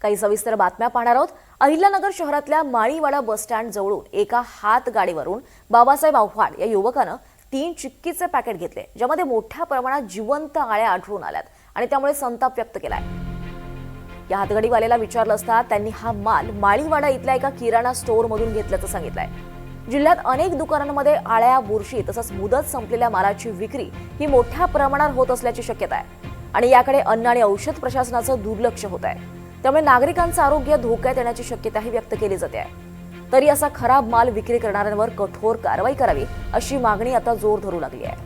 काही सविस्तर बातम्या पाहणार आहोत। अहिल्यानगर शहरातल्या माळीवाडा बस स्टँड जवळून एका हात गाडीवरून बाबासाहेब आव्हाड या युवकानं 3 चिक्कीचे पॅकेट घेतले, ज्यामध्ये मोठ्या प्रमाणात जिवंत आळ्या आढळून आल्यात आणि त्यामुळे संताप व्यक्त केलाय। या हातगाडीवाल्याला विचारलं असता त्यांनी हा माल माळीवाडा इथल्या एका किराणा स्टोअरमधून घेतल्याचं सांगितलंय। जिल्ह्यात अनेक दुकानांमध्ये आळ्या, बुरशी तसंच मुदत संपलेल्या मालाची विक्री ही मोठ्या प्रमाणात होत असल्याची शक्यता आहे आणि याकडे अन्न आणि औषध प्रशासनाचं दुर्लक्ष होत आहे। त्यामुळे नागरिकांचं आरोग्य धोक्यात येण्याची शक्यताही व्यक्त केली जाते आहे। तरी असा खराब माल विक्री करणाऱ्यांवर कठोर कारवाई करावी अशी मागणी आता जोर धरू लागली आहे।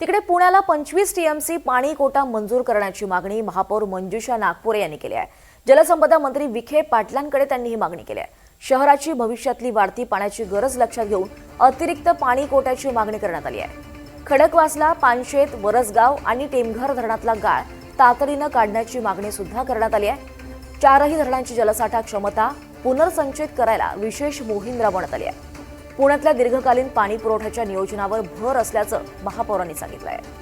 तिकडे पुण्याला 25 टीएमसी पाणी कोटा मंजूर करण्याची मागणी महापौर मंजुषा नागपुरे यांनी केली आहे। जलसंपदा मंत्री विखे पाटलांकडे त्यांनी ही मागणी केली आहे। शहराची भविष्यातली वाढती पाण्याची गरज लक्षात घेऊन अतिरिक्त पाणी कोट्याची मागणी करण्यात आली आहे। खडकवासला, पानशेत, वरसगाव आणि टेमघर धरणातला गाळ तातडीनं काढण्याची मागणी सुद्धा करण्यात आली आहे। 4ही धरणांची जलसाठा क्षमता पुनर्संचयित करायला विशेष मोहीम राबवण्यात आली आहे। पुण्यातल्या दीर्घकालीन पाणी पुरवठ्याच्या नियोजनावर भर असल्याचं महापौरांनी सांगितलं आहे।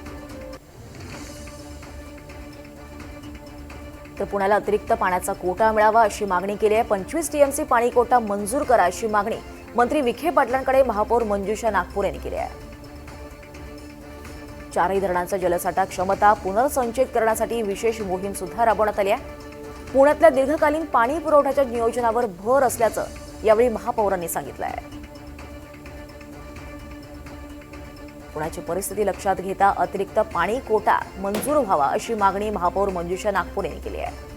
तर पुण्याला अतिरिक्त पाण्याचा कोटा मिळावा अशी मागणी केली आहे। 25 टीएमसी पाणी कोटा मंजूर करा अशी मागणी मंत्री विखे पाटलांकडे महापौर मंजुषा नागपुरे यांनी केली आहे। 4ही धरणांचा जलसाठा क्षमता पुनर्संचयित करण्यासाठी विशेष मोहीम सुद्धा राबवण्यात आली आहे। पुण्यातल्या दीर्घकालीन पाणी पुरवठ्याच्या नियोजनावर भर असल्याचं यावेळी महापौरांनी सांगितलं आहे। पुण्याची परिस्थिती लक्षात घेता अतिरिक्त पाणी कोटा मंजूर व्हावा अशी मागणी महापौर मंजुषा नागपुरे यांनी केली आहे।